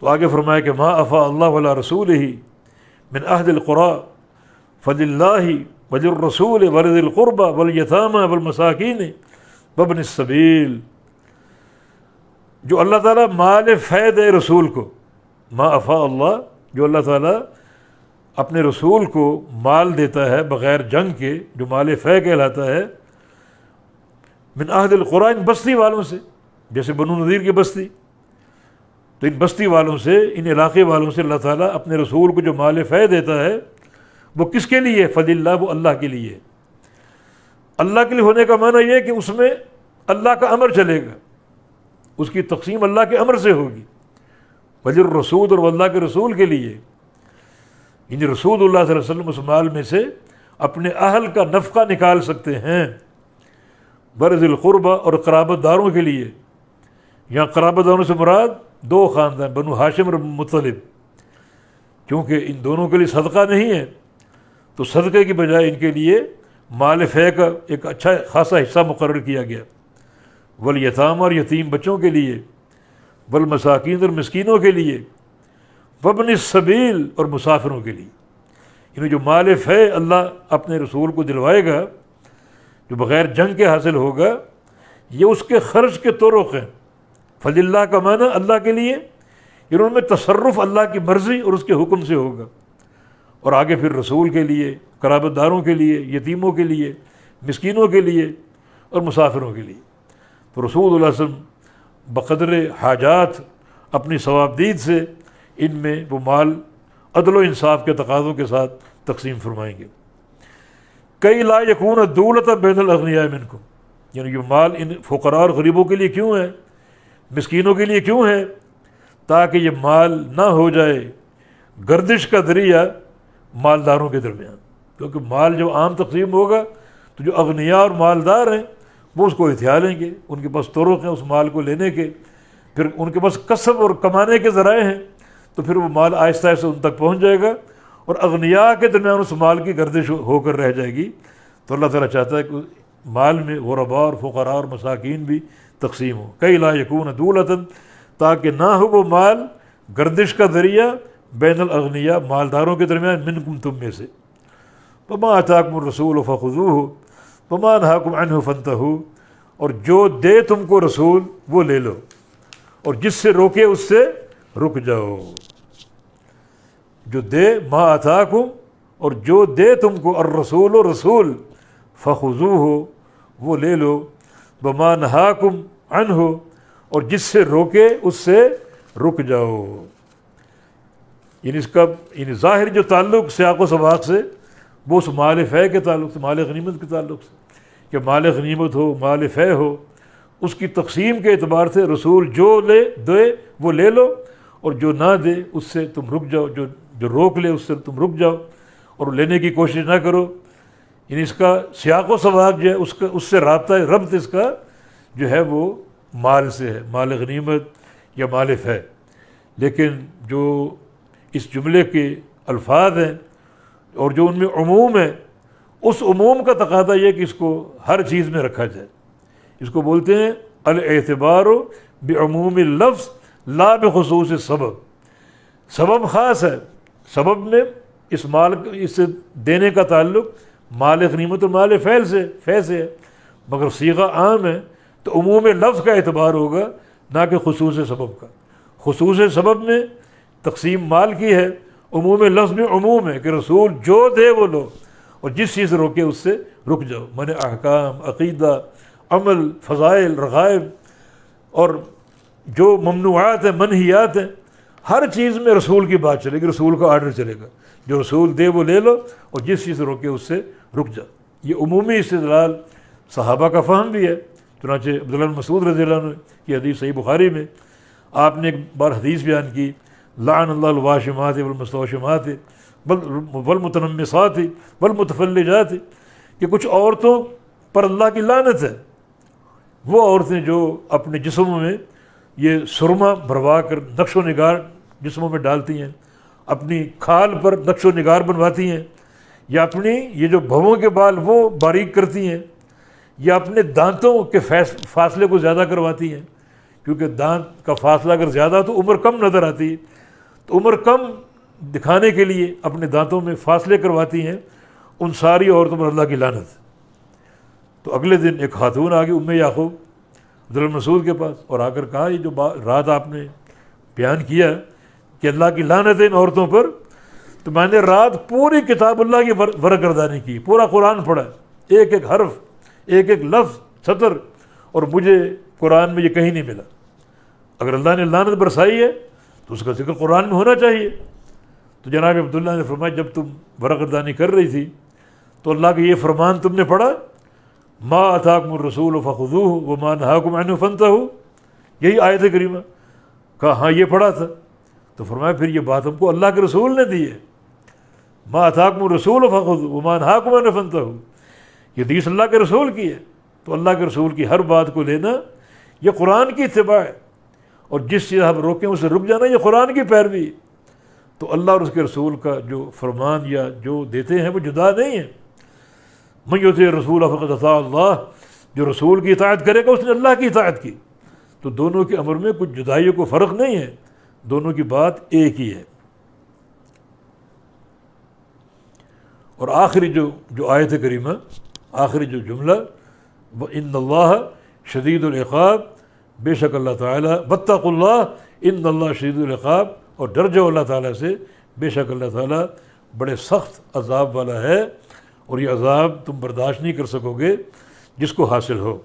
تو آگے فرمایا کہ ما افاء اللہ علی رسولہ من اہل القریٰ فللہ وللرسول ولذی القربى والیتامى والمساکین وابن السبیل. جو اللہ تعالیٰ مال فے دے رسول کو، ما افاء اللہ، جو اللہ تعالیٰ اپنے رسول کو مال دیتا ہے بغیر جنگ کے، جو مال فے کہلاتا ہے، من اہل القریٰ، ان بستی والوں سے، جیسے بنو نذیر کی بستی، تو ان بستی والوں سے، ان علاقے والوں سے اللہ تعالیٰ اپنے رسول کو جو مال فے دیتا ہے وہ کس کے لیے؟ فللہ، وہ اللہ کے لیے. اللہ کے لیے ہونے کا معنی یہ ہے کہ اس میں اللہ کا امر چلے گا، اس کی تقسیم اللہ کے امر سے ہوگی. وللرسول، اور اللہ کے رسول کے لیے، یعنی رسول اللہ صلی اللہ علیہ وسلم اس مال میں سے اپنے اہل کا نفقہ نکال سکتے ہیں. برذی القربہ، اور قرابت داروں کے لیے. یہاں قرابت داروں سے مراد دو خاندان، بنو ہاشم اور مطلب، کیونکہ ان دونوں کے لیے صدقہ نہیں ہے تو صدقے کی بجائے ان کے لیے مال فے کا ایک اچھا خاصا حصہ مقرر کیا گیا. والیتامى، اور یتیم بچوں کے لیے. والمساکین، اور مسکینوں کے لیے. وابن السبیل، اور مسافروں کے لیے. یعنی جو مال فے اللہ اپنے رسول کو دلوائے گا، جو بغیر جنگ کے حاصل ہوگا، یہ اس کے خرچ کے طرق ہیں. فللہ کا معنی اللہ کے لیے، یعنی ان میں تصرف اللہ کی مرضی اور اس کے حکم سے ہوگا. اور آگے پھر رسول کے لیے، قرابت داروں کے لیے، یتیموں کے لیے، مسکینوں کے لیے اور مسافروں کے لیے. تو رسول اللہ صلی اللہ علیہ وسلم بقدر حاجات اپنی ثوابدید سے ان میں وہ مال عدل و انصاف کے تقاضوں کے ساتھ تقسیم فرمائیں گے. کئی لا یکون دولۃ بین الاغنیاء منکم، یعنی یہ مال ان فقراء اور غریبوں کے لیے کیوں ہے، مسکینوں کے لیے کیوں ہے؟ تاکہ یہ مال نہ ہو جائے گردش کا ذریعہ مالداروں کے درمیان. کیونکہ مال جب عام تقسیم ہوگا تو جو اغنیاء اور مالدار ہیں وہ اس کو احتیا لیں گے، ان کے پاس طرق ہیں اس مال کو لینے کے، پھر ان کے پاس کسب اور کمانے کے ذرائع ہیں، تو پھر وہ مال آہستہ آہستہ ان تک پہنچ جائے گا اور اغنیاء کے درمیان اس مال کی گردش ہو کر رہ جائے گی. تو اللہ تعالیٰ چاہتا ہے کہ مال میں غرباء اور فقراء اور مساکین بھی تقسیم ہو. کئی لا یکون دولۃ، تاکہ نہ ہو وہ مال گردش کا ذریعہ بین الاغنیاء، مالداروں کے درمیان، منکم، تم میں سے. وما آتاکم الرسول فخذوہ وما نہاکم عنہ فانتہوا، اور جو دے تم کو رسول وہ لے لو، اور جس سے روکے اس سے رک جاؤ. جو دے، ما آتاکم، اور جو دے تم کو الرسول، و رسول، فخذوہ، وہ لے لو، وما نہاکم عنہ، اور جس سے روکے اس سے رک جاؤ. یعنی اس کا ظاہر جو تعلق سیاق و سباق سے وہ اس مال فے کے تعلق سے، مال غنیمت کے تعلق سے، کہ مال غنیمت ہو، مال فے ہو، اس کی تقسیم کے اعتبار سے رسول جو دے وہ لے لو، اور جو نہ دے اس سے تم رک جاؤ، جو روک لے اس سے تم رک جاؤ اور لینے کی کوشش نہ کرو. یعنی اس کا سیاق و سباق جو ہے اس سے ربط اس کا جو ہے وہ مال سے ہے، مال غنیمت یا مال فے. لیکن جو اس جملے کے الفاظ ہیں اور جو ان میں عموم ہے، اس عموم کا تقاضا یہ کہ اس کو ہر چیز میں رکھا جائے. اس کو بولتے ہیں الاعتبار بعموم اللفظ لا بخصوص السبب. سبب خاص ہے، سبب میں اس مال اس سے دینے کا تعلق مال غنیمت اور مال فے سے ہے، مگر صیغہ عام ہے تو عموم لفظ کا اعتبار ہوگا نہ کہ خصوص سبب کا. خصوص سبب میں تقسیم مال کی ہے، عموم لفظ میں عموم ہے کہ رسول جو دے وہ لو، اور جس چیز روکے اس سے رک جاؤ. من احکام، عقیدہ، عمل، فضائل، رغائب، اور جو ممنوعات ہیں، منہیات ہیں، ہر چیز میں رسول کی بات چلے گی، رسول کا آرڈر چلے گا. جو رسول دے وہ لے لو، اور جس چیز روکے اس سے رک جاؤ. یہ عمومی استدلال صحابہ کا فہم بھی ہے. چنانچہ عبداللہ بن مسعود رضی اللہ عنہ کی حدیث صحیح بخاری میں آپ نے ایک بار حدیث بیان کی، لعن اللہ الواشمات والمستوشمات والمتنمصات والمتفلجات، کہ کچھ عورتوں پر اللہ کی لعنت ہے. وہ عورتیں جو اپنے جسموں میں یہ سرما بھروا کر نقش و نگار جسموں میں ڈالتی ہیں، اپنی کھال پر نقش و نگار بنواتی ہیں، یا اپنی یہ جو بھووں کے بال وہ باریک کرتی ہیں، یا اپنے دانتوں کے فاصلے کو زیادہ کرواتی ہیں، کیونکہ دانت کا فاصلہ اگر زیادہ تو عمر کم نظر آتی ہے. تو عمر کم دکھانے کے لیے اپنے دانتوں میں فاصلے کرواتی ہیں، ان ساری عورتوں پر اللہ کی لعنت۔ تو اگلے دن ایک خاتون آ گئی ام یعقوب عبداللہ مسعود کے پاس، اور آ کر کہا یہ جو رات آپ نے بیان کیا کہ اللہ کی لعنت ہے ان عورتوں پر، تو میں نے رات پوری کتاب اللہ کی ورق گردانی کی، پورا قرآن پڑھا، ایک ایک حرف، ایک ایک لفظ، سطر، اور مجھے قرآن میں یہ کہیں نہیں ملا۔ اگر اللہ نے لعنت برسائی ہے تو اس کا ذکر قرآن میں ہونا چاہیے۔ تو جناب عبداللہ نے فرمایا جب تم ورق گردانی کر رہی تھی تو اللہ کا یہ فرمان تم نے پڑھا، ما اتاکم الرسول فخذوہ وما نہاکم عنہ فانتہوا، یہی آیت کریمہ؟ کہا ہاں یہ پڑھا تھا۔ تو فرمایا پھر یہ بات ہم کو اللہ کے رسول نے دی ہے، ما اتاکم الرسول فخذوہ وما نہاکم عنہ فانتہوا، یہ حدیث اللہ کے رسول کی ہے۔ تو اللہ کے رسول کی ہر بات کو لینا یہ قرآن کی اتباع ہے، اور جس چیز ہم روکیں اسے رک جانا یہ قرآن کی پیروی۔ تو اللہ اور اس کے رسول کا جو فرمان یا جو دیتے ہیں وہ جدا نہیں ہے۔ من یطیع الرسول فقد اطاع اللہ، جو رسول کی اطاعت کرے گا اس نے اللہ کی اطاعت کی۔ تو دونوں کے امر میں کچھ جدائیوں کو فرق نہیں ہے، دونوں کی بات ایک ہی ہے۔ اور آخری جو آیت کریمہ، آخری جو جملہ، وَإِنَّ اللَّهَ شَدِيدُ الْعِقَابِ، بے شک اللہ تعالیٰ، وَاتَّقُوا اللَّهَ إِنَّ اللَّهَ شَدِيدُ الْعِقَابِ، اور ڈر جاؤ اللہ تعالیٰ سے، بے شک اللہ تعالیٰ بڑے سخت عذاب والا ہے، اور یہ عذاب تم برداشت نہیں کر سکو گے جس کو حاصل ہو۔